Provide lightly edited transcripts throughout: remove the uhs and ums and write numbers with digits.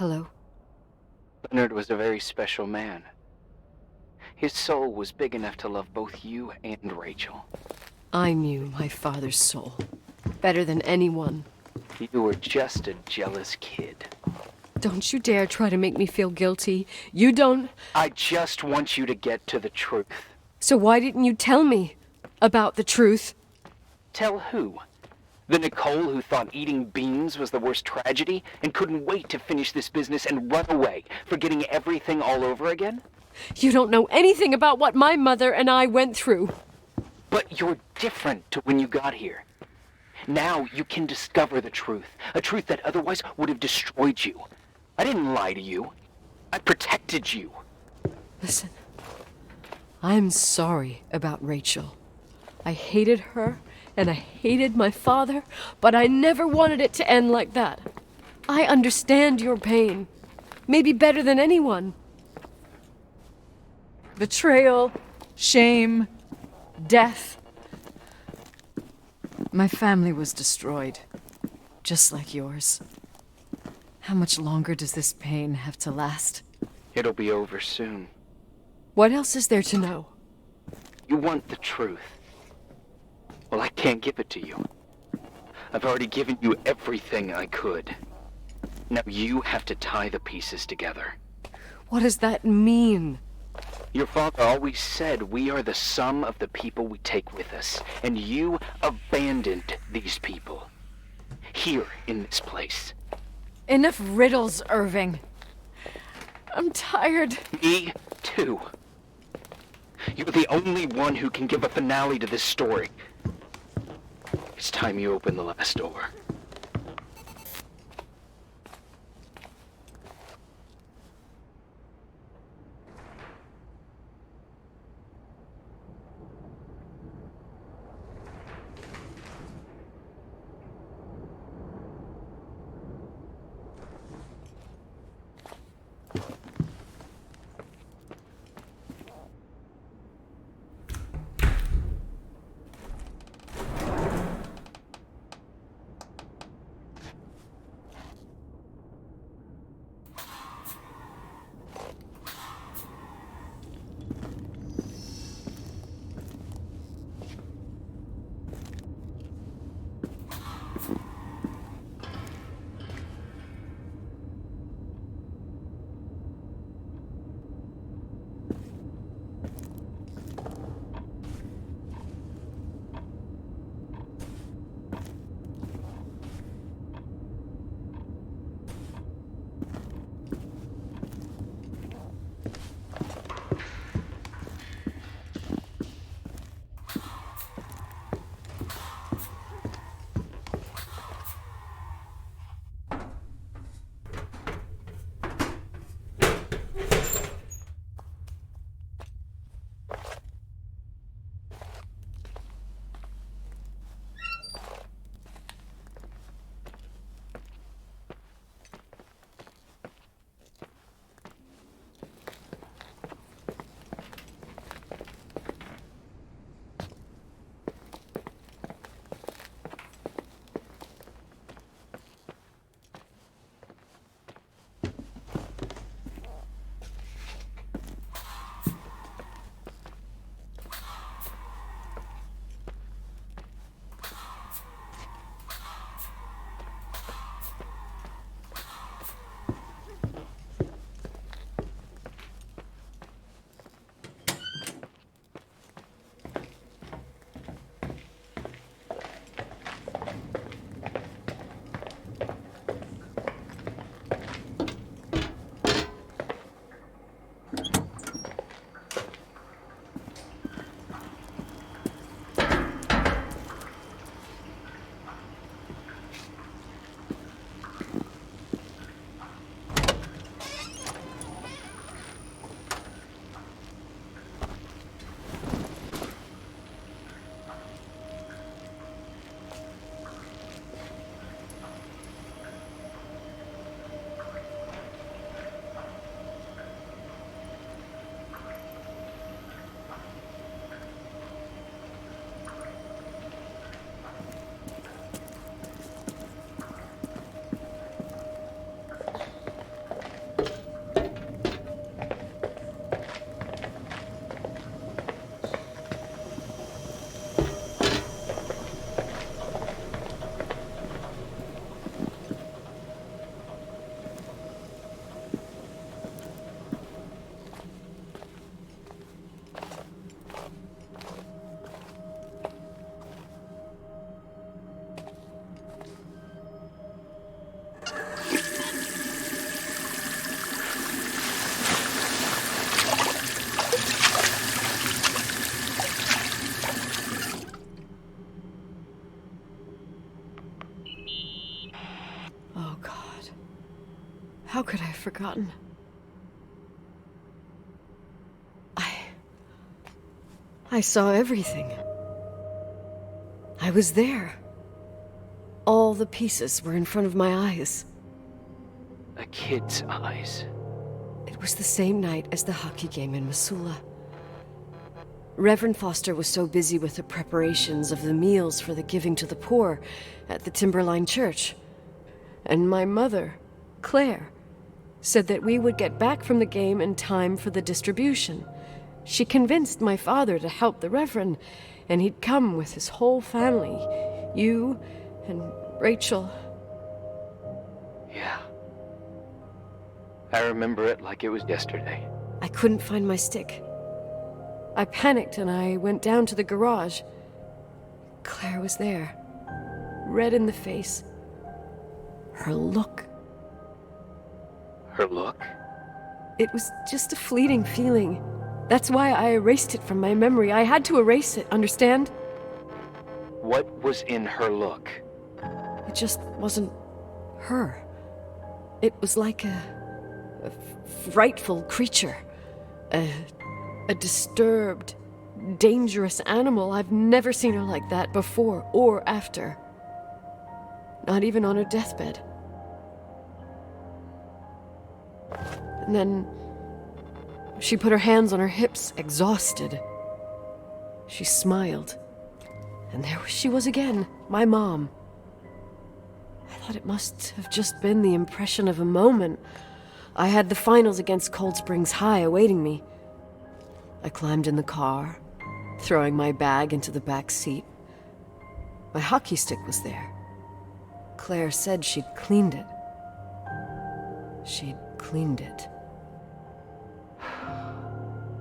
Hello? Leonard was a very special man. His soul was big enough to love both you and Rachel. I knew my father's soul better than anyone. You were just a jealous kid. Don't you dare try to make me feel guilty. You don't... I just want you to get to the truth. So why didn't you tell me about the truth? Tell who? The Nicole who thought eating beans was the worst tragedy and couldn't wait to finish this business and run away, forgetting everything all over again? You don't know anything about what my mother and I went through. But you're different to when you got here. Now you can discover the truth, a truth that otherwise would have destroyed you. I didn't lie to you. I protected you. Listen, I'm sorry about Rachel. I hated her, and I hated my father, but I never wanted it to end like that. I understand your pain. Maybe better than anyone. Betrayal, shame, death. My family was destroyed, just like yours. How much longer does this pain have to last? It'll be over soon. What else is there to know? You want the truth. Well, I can't give it to you. I've already given you everything I could. Now you have to tie the pieces together. What does that mean? Your father always said we are the sum of the people we take with us, and you abandoned these people. Here in this place. Enough riddles, Irving. I'm tired. Me too. You're the only one who can give a finale to this story. It's time you open the last door. How could I have forgotten? I saw everything. I was there. All the pieces were in front of my eyes. A kid's eyes. It was the same night as the hockey game in Missoula. Reverend Foster was so busy with the preparations of the meals for the giving to the poor at the Timberline Church. And my mother, Claire, said that we would get back from the game in time for the distribution. She convinced my father to help the Reverend, and he'd come with his whole family. You and Rachel. Yeah. I remember it like it was yesterday. I couldn't find my stick. I panicked and I went down to the garage. Claire was there, red in the face. Her look. Her look? It was just a fleeting feeling. That's why I erased it from my memory. I had to erase it, understand? What was in her look? It just wasn't her. It was like a frightful creature. A disturbed, dangerous animal. I've never seen her like that before or after. Not even on her deathbed. And then she put her hands on her hips, exhausted. She smiled. And there she was again, my mom. I thought it must have just been the impression of a moment. I had the finals against Cold Springs High awaiting me. I climbed in the car, throwing my bag into the back seat. My hockey stick was there. Claire said she'd cleaned it. She'd cleaned it.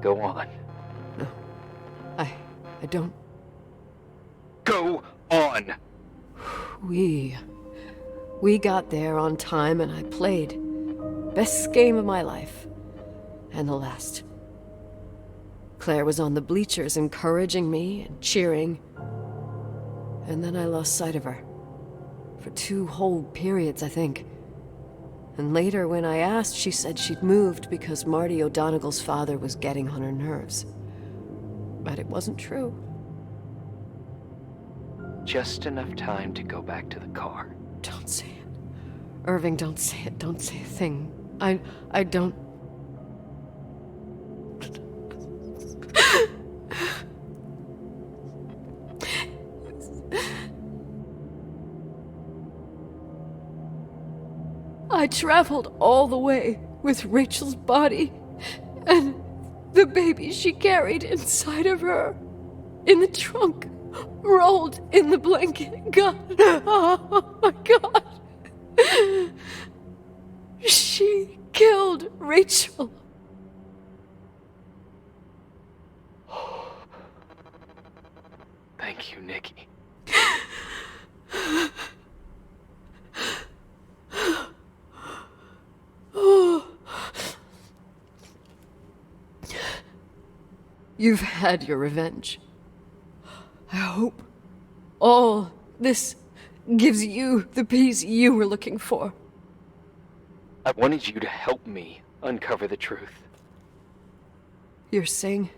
Go on. No, I don't. Go on! We got there on time and I played. Best game of my life. And the last. Claire was on the bleachers encouraging me and cheering. And then I lost sight of her. For 2 whole periods, I think. And later, when I asked, she said she'd moved because Marty O'Donegal's father was getting on her nerves. But it wasn't true. Just enough time to go back to the car. Don't say it. Irving, don't say it. Don't say a thing. I don't... I traveled all the way with Rachel's body and the baby she carried inside of her, in the trunk, rolled in the blanket. God, oh my God. She killed Rachel. Thank you, Nikki. You've had your revenge. I hope all this gives you the peace you were looking for. I wanted you to help me uncover the truth. You're saying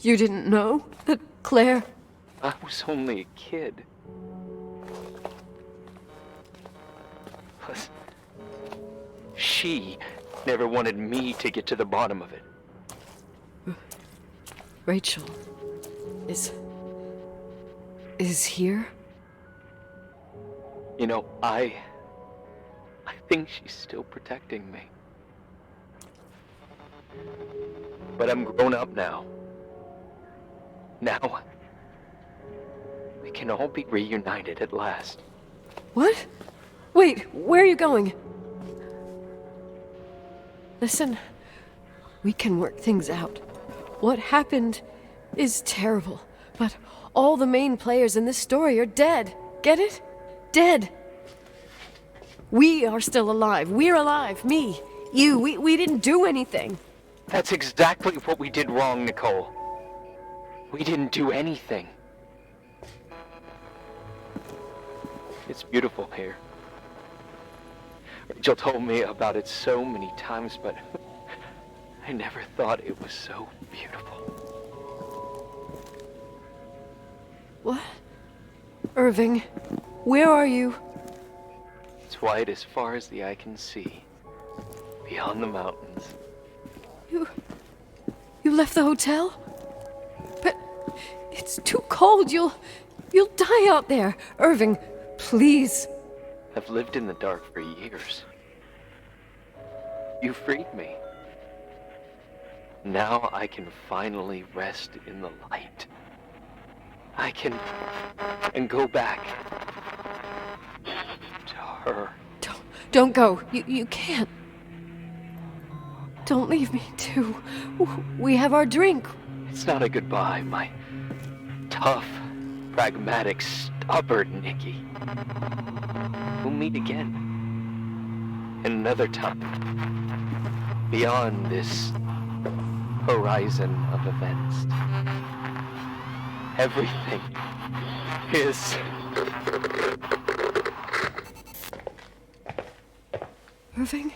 you didn't know that Claire... I was only a kid. Plus, she never wanted me to get to the bottom of it. Rachel is here? You know, I think she's still protecting me. But I'm grown up now. Now, we can all be reunited at last. What? Wait, where are you going? Listen, we can work things out. What happened is terrible, but all the main players in this story are dead. Get it? Dead. We are still alive. We're alive. Me, you, we didn't do anything. That's exactly what we did wrong, Nicole. We didn't do anything. It's beautiful here. Rachel told me about it so many times, but I never thought it was so beautiful. What? Irving, where are you? It's white as far as the eye can see, beyond the mountains. You left the hotel? But it's too cold. You'll die out there. Irving, please. I've lived in the dark for years. You freed me. Now I can finally rest in the light. I can go back to her. Don't go. You can't. Don't leave me, too. We have our drink. It's not a goodbye, my tough, pragmatic, stubborn Nikki. We'll meet again. In another time. Beyond this horizon of events. Everything is... Irving?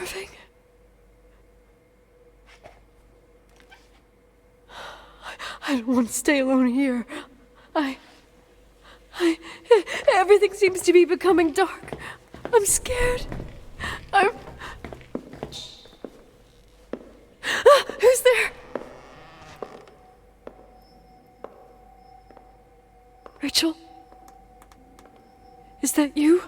Irving? I don't want to stay alone here. Everything seems to be becoming dark. I'm scared. Who's there? Rachel? Is that you?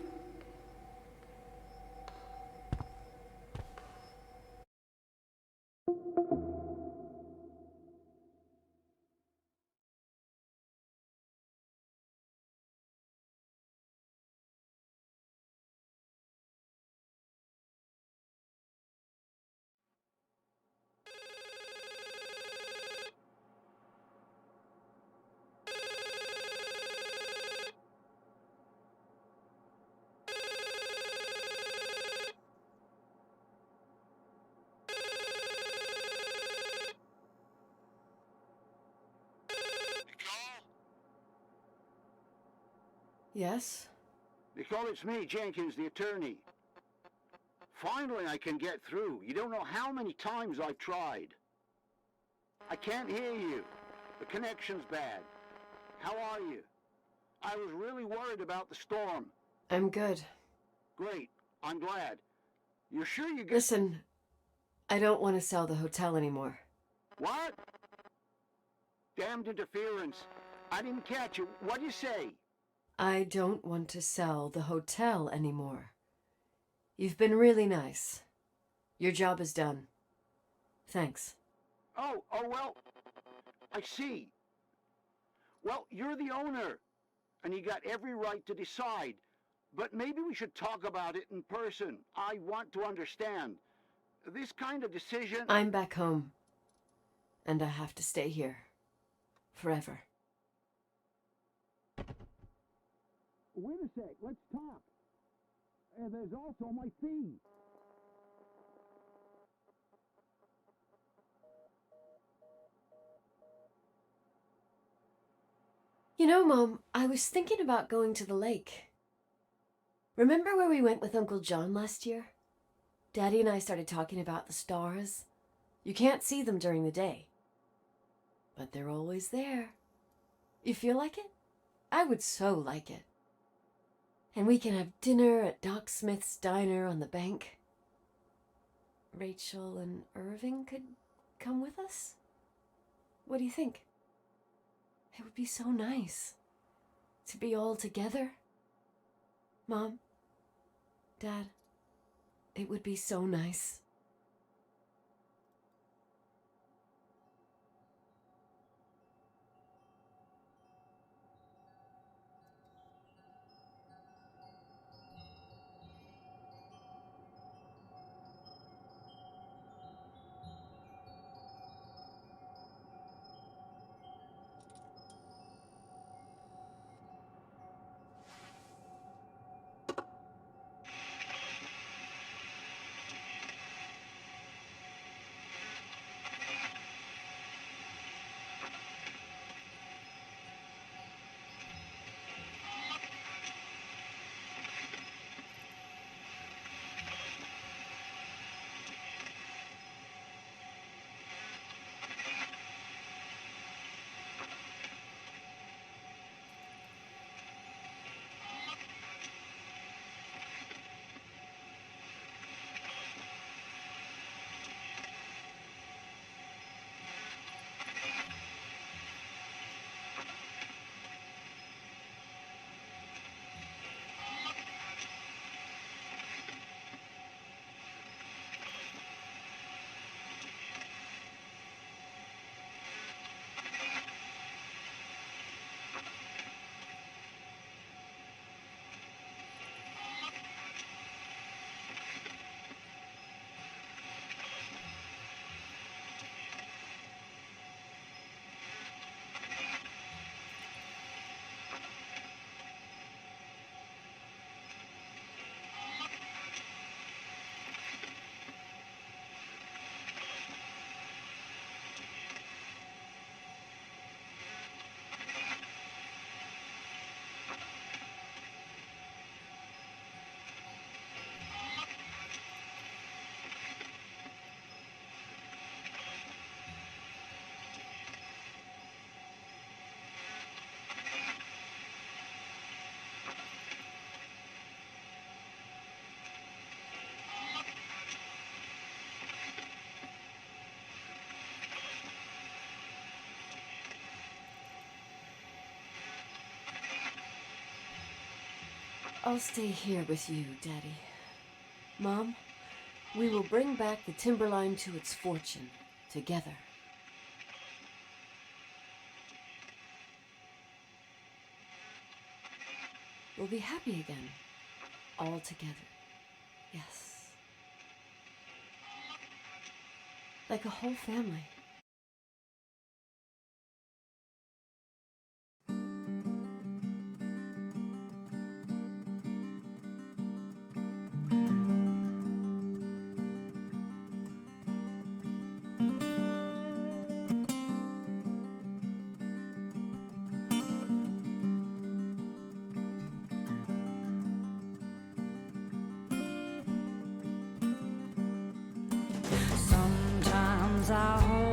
Yes? Nicole, it's me, Jenkins, the attorney. Finally, I can get through. You don't know how many times I've tried. I can't hear you. The connection's bad. How are you? I was really worried about the storm. I'm good. Great. I'm glad. You're sure you get... Listen, I don't want to sell the hotel anymore. What? Damned interference. I didn't catch you. What'd you say? I don't want to sell the hotel anymore. You've been really nice. Your job is done. Thanks. Oh, well, I see. Well, you're the owner, and you got every right to decide. But maybe we should talk about it in person. I want to understand. This kind of decision... I'm back home, and I have to stay here. Forever. Wait a sec, let's talk. There's also my fee. You know, Mom, I was thinking about going to the lake. Remember where we went with Uncle John last year? Daddy and I started talking about the stars. You can't see them during the day, but they're always there. You feel like it? I would so like it. And we can have dinner at Doc Smith's diner on the bank. Rachel and Irving could come with us? What do you think? It would be so nice to be all together. Mom, Dad, it would be so nice. I'll stay here with you, Daddy. Mom, we will bring back the timberline to its fortune together. We'll be happy again, all together. Yes. Like a whole family. Sometimes I hold